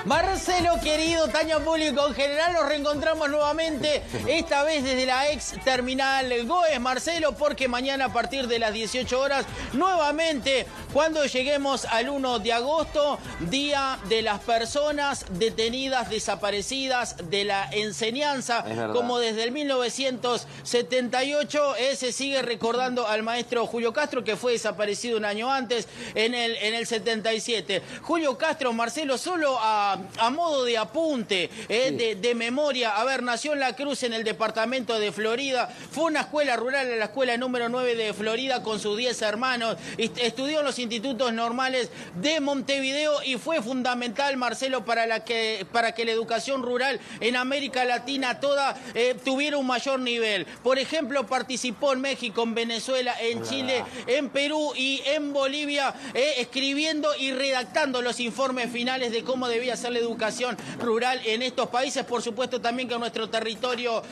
Marcelo querido, Tania Público en general, nos reencontramos nuevamente, esta vez desde la ex terminal Goes, Marcelo, porque mañana a partir de las 18 horas, nuevamente, cuando lleguemos al 1 de agosto, Día de las Personas Detenidas, Desaparecidas de la Enseñanza, como desde el 1978, se sigue recordando al maestro Julio Castro, que fue desaparecido un año antes, en el 77. Julio Castro, Marcelo, solo a modo de apunte, de memoria, a ver, nació en La Cruz, en el departamento de Florida, fue una escuela rural, la escuela número 9 de Florida, con sus 10 hermanos, estudió en los institutos normales de Montevideo y fue fundamental, Marcelo, para que la educación rural en América Latina toda tuviera un mayor nivel. Por ejemplo, participó en México, en Venezuela, en Chile, en Perú y en Bolivia, escribiendo y redactando los informes finales de cómo debía ser la educación rural en estos países. Por supuesto también que en nuestro territorio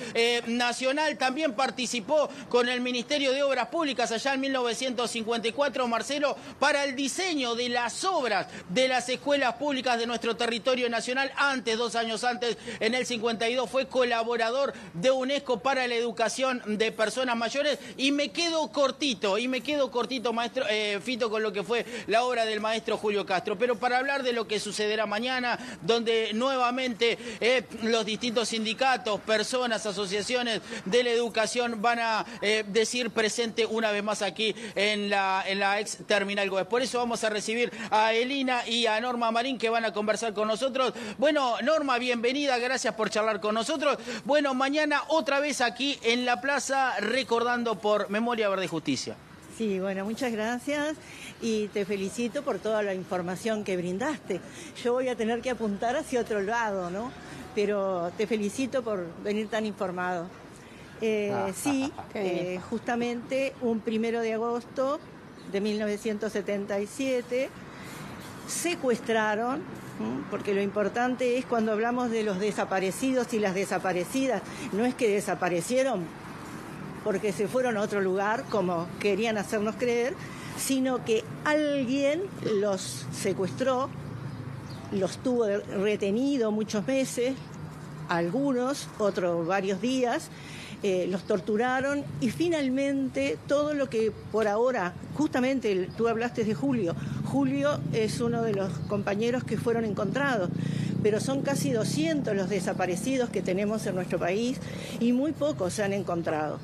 nacional también participó con el Ministerio de Obras Públicas allá en 1954, Marcelo, para el diseño de las obras de las escuelas públicas de nuestro territorio nacional. Antes, 2 años antes, en el 52, fue colaborador de UNESCO para la educación de personas mayores. Y me quedo cortito, maestro Fito, con lo que fue la obra del maestro Julio Castro. Pero para hablar de lo que sucederá mañana, donde nuevamente los distintos sindicatos, personas, asociaciones de la educación van a decir presente una vez más aquí en la ex terminal Goes. Por eso vamos a recibir a Elina y a Norma Marín, que van a conversar con nosotros. Bueno, Norma, bienvenida, gracias por charlar con nosotros. Bueno, mañana otra vez aquí en la plaza, recordando por Memoria Verde y Justicia. Sí, bueno, muchas gracias y te felicito por toda la información que brindaste. Yo voy a tener que apuntar hacia otro lado, ¿no? Pero te felicito por venir tan informado. Sí, justamente un 1 de agosto de 1977 secuestraron, porque lo importante es, cuando hablamos de los desaparecidos y las desaparecidas, no es que desaparecieron porque se fueron a otro lugar, como querían hacernos creer, sino que alguien los secuestró, los tuvo retenido muchos meses, algunos, otros varios días, los torturaron y finalmente todo lo que por ahora, justamente tú hablaste de Julio. Julio es uno de los compañeros que fueron encontrados, pero son casi 200 los desaparecidos que tenemos en nuestro país y muy pocos se han encontrado.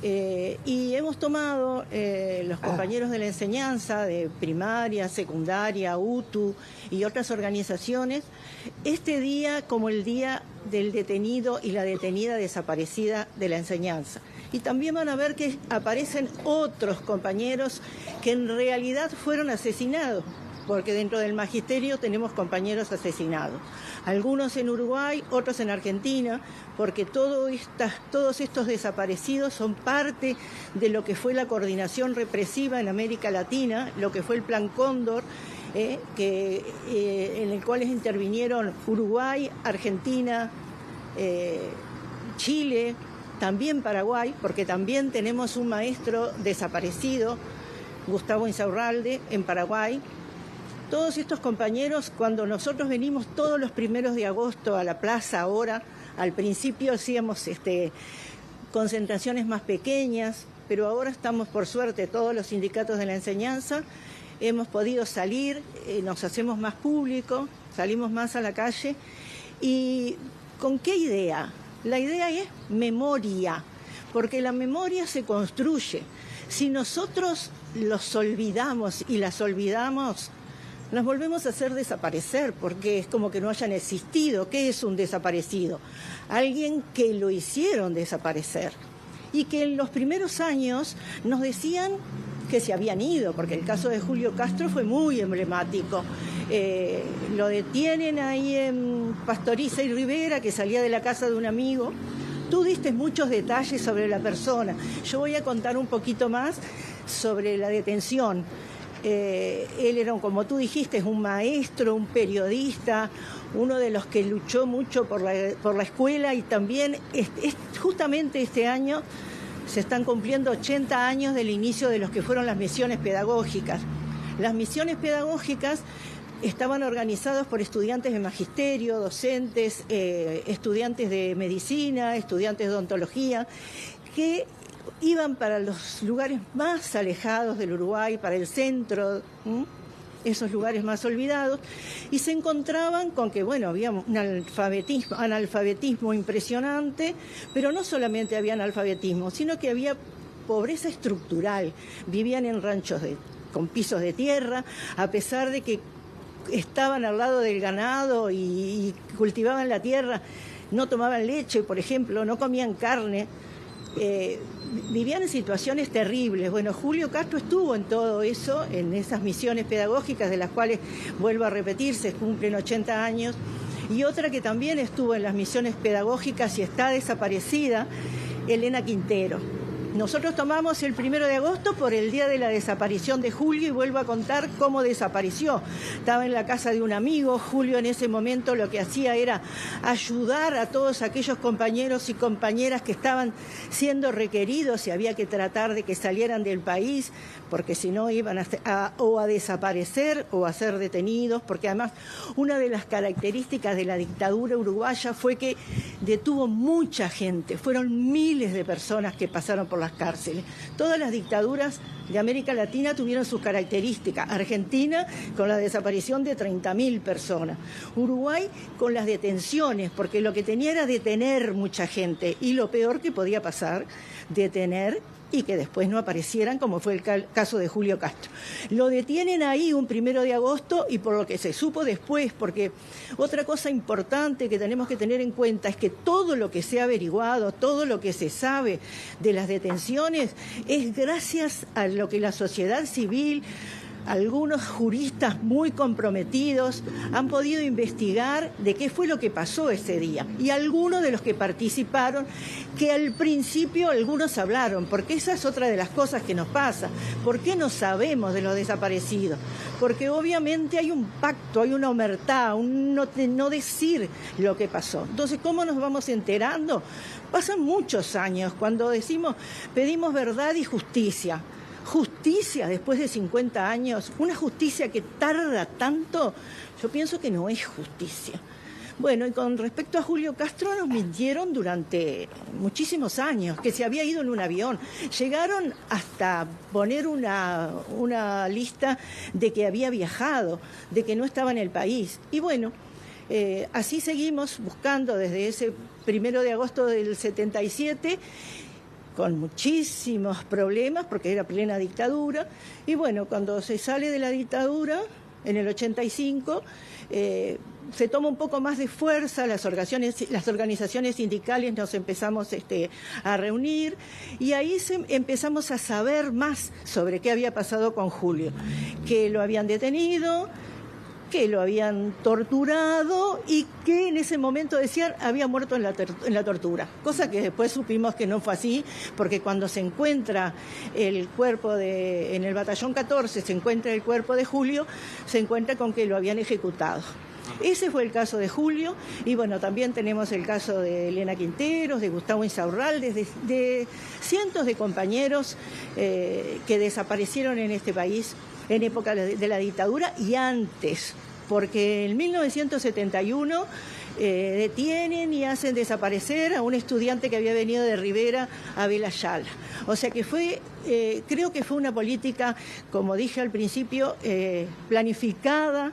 Y hemos tomado, los compañeros de la enseñanza, de primaria, secundaria, UTU y otras organizaciones, este día como el día del detenido y la detenida desaparecida de la enseñanza. Y también van a ver que aparecen otros compañeros que en realidad fueron asesinados, porque dentro del magisterio tenemos compañeros asesinados. Algunos en Uruguay, otros en Argentina, porque todos estos desaparecidos son parte de lo que fue la coordinación represiva en América Latina, lo que fue el Plan Cóndor, en el cual intervinieron Uruguay, Argentina, Chile, también Paraguay, porque también tenemos un maestro desaparecido, Gustavo Insaurralde, en Paraguay. Todos estos compañeros, cuando nosotros venimos todos los 1 de agosto a la plaza ahora, al principio hacíamos concentraciones más pequeñas, pero ahora estamos, por suerte, todos los sindicatos de la enseñanza, hemos podido salir, nos hacemos más público, salimos más a la calle. ¿Y con qué idea? La idea es memoria, porque la memoria se construye. Si nosotros los olvidamos y las olvidamos, las volvemos a hacer desaparecer, porque es como que no hayan existido. ¿Qué es un desaparecido? Alguien que lo hicieron desaparecer y que en los primeros años nos decían que se habían ido, porque el caso de Julio Castro fue muy emblemático. Lo detienen ahí en Pastoriza y Rivera, que salía de la casa de un amigo. Tú diste muchos detalles sobre la persona. Yo voy a contar un poquito más sobre la detención. Él era, como tú dijiste, es un maestro, un periodista, uno de los que luchó mucho por la escuela, y también justamente este año se están cumpliendo 80 años del inicio de los que fueron las misiones pedagógicas. Las misiones pedagógicas estaban organizados por estudiantes de magisterio, docentes, estudiantes de medicina, estudiantes de odontología, que iban para los lugares más alejados del Uruguay, para el centro, esos lugares más olvidados, y se encontraban con que, bueno, había un analfabetismo impresionante, pero no solamente había analfabetismo, sino que había pobreza estructural. Vivían en ranchos con pisos de tierra, a pesar de que estaban al lado del ganado y cultivaban la tierra, no tomaban leche, por ejemplo, no comían carne. Vivían en situaciones terribles. Bueno, Julio Castro estuvo en todo eso, en esas misiones pedagógicas de las cuales, vuelvo a repetir, se cumplen 80 años, y otra que también estuvo en las misiones pedagógicas y está desaparecida, Elena Quintero. Nosotros tomamos el 1 de agosto por el día de la desaparición de Julio y vuelvo a contar cómo desapareció. Estaba en la casa de un amigo. Julio en ese momento lo que hacía era ayudar a todos aquellos compañeros y compañeras que estaban siendo requeridos y había que tratar de que salieran del país, porque si no iban a desaparecer o a ser detenidos, porque además una de las características de la dictadura uruguaya fue que detuvo mucha gente. Fueron miles de personas que pasaron por las cárceles. Todas las dictaduras de América Latina tuvieron sus características. Argentina con la desaparición de 30.000 personas. Uruguay con las detenciones, porque lo que tenía era detener mucha gente y lo peor que podía pasar, detener y que después no aparecieran, como fue el caso de Julio Castro. Lo detienen ahí un 1 de agosto y por lo que se supo después, porque otra cosa importante que tenemos que tener en cuenta es que todo lo que se ha averiguado, todo lo que se sabe de las detenciones es gracias a lo que la sociedad civil, algunos juristas muy comprometidos han podido investigar de qué fue lo que pasó ese día. Y algunos de los que participaron, que al principio algunos hablaron, porque esa es otra de las cosas que nos pasa. ¿Por qué no sabemos de los desaparecidos? Porque obviamente hay un pacto, hay una omertá, un no decir lo que pasó. Entonces, ¿cómo nos vamos enterando? Pasan muchos años cuando pedimos verdad y justicia. Justicia después de 50 años, una justicia que tarda tanto, yo pienso que no es justicia. Bueno, y con respecto a Julio Castro nos mintieron durante muchísimos años, que se había ido en un avión. Llegaron hasta poner una lista de que había viajado, de que no estaba en el país. Y bueno, así seguimos buscando desde ese 1 de agosto del 77, con muchísimos problemas, porque era plena dictadura. Y bueno, cuando se sale de la dictadura, en el 85, se toma un poco más de fuerza, las organizaciones sindicales nos empezamos a reunir, y ahí empezamos a saber más sobre qué había pasado con Julio, que lo habían detenido, que lo habían torturado y que en ese momento decían había muerto en la tortura, cosa que después supimos que no fue así, porque cuando se encuentra el cuerpo en el batallón 14, se encuentra el cuerpo de Julio, se encuentra con que lo habían ejecutado. Ese fue el caso de Julio, y bueno, también tenemos el caso de Elena Quinteros, de Gustavo Insaurralde, de cientos de compañeros que desaparecieron en este país en época de la dictadura y antes, porque en 1971 detienen y hacen desaparecer a un estudiante que había venido de Rivera a Velayala. O sea que creo que fue una política, como dije al principio, planificada,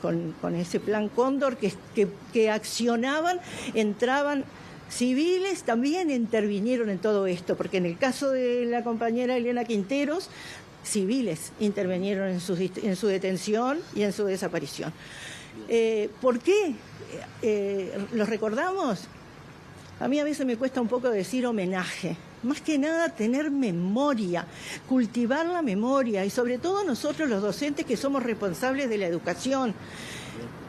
con ese plan Cóndor, que accionaban, entraban. Civiles también intervinieron en todo esto, porque en el caso de la compañera Elena Quinteros, civiles intervinieron en su detención y en su desaparición. ¿Por qué los recordamos? A mí a veces me cuesta un poco decir homenaje. Más que nada tener memoria, cultivar la memoria, y sobre todo nosotros los docentes que somos responsables de la educación.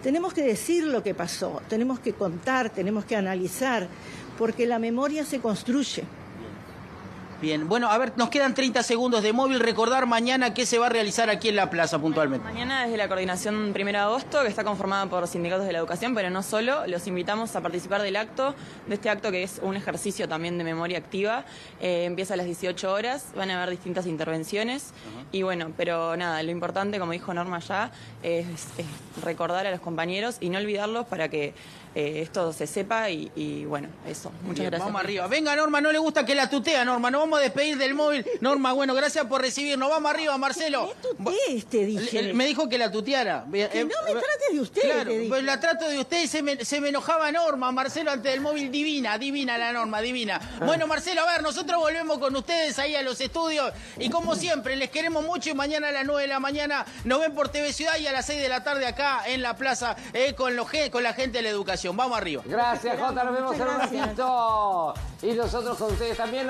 Tenemos que decir lo que pasó, tenemos que contar, tenemos que analizar, porque la memoria se construye. Bien, bueno, a ver, nos quedan 30 segundos de móvil. Recordar mañana qué se va a realizar aquí en la plaza puntualmente. Mañana desde la coordinación 1 de agosto, que está conformada por sindicatos de la educación, pero no solo, los invitamos a participar del acto, de este acto que es un ejercicio también de memoria activa. Empieza a las 18 horas, van a haber distintas intervenciones y bueno, pero nada, lo importante, como dijo Norma ya, es recordar a los compañeros y no olvidarlos para que esto se sepa y bueno, eso. Muchas Bien, gracias. vamos arriba. Venga, Norma, no le gusta que la tutea, Norma. Nos vamos a despedir del móvil. Norma, bueno, gracias por recibirnos. Vamos arriba, Marcelo. Dije. Me dijo que la tuteara. Que no me trates de usted, Claro, te dije. pues la trato de usted y se me enojaba Norma, Marcelo, antes del móvil. Divina la Norma, divina. Bueno, Marcelo, a ver, nosotros volvemos con ustedes ahí a los estudios. Y como siempre, les queremos mucho y mañana a las 9 de la mañana nos ven por TV Ciudad y a las 6 de la tarde acá en la plaza con la gente de la educación. Vamos arriba. Gracias, Jota. Nos vemos en un ratito. Y nosotros con ustedes también.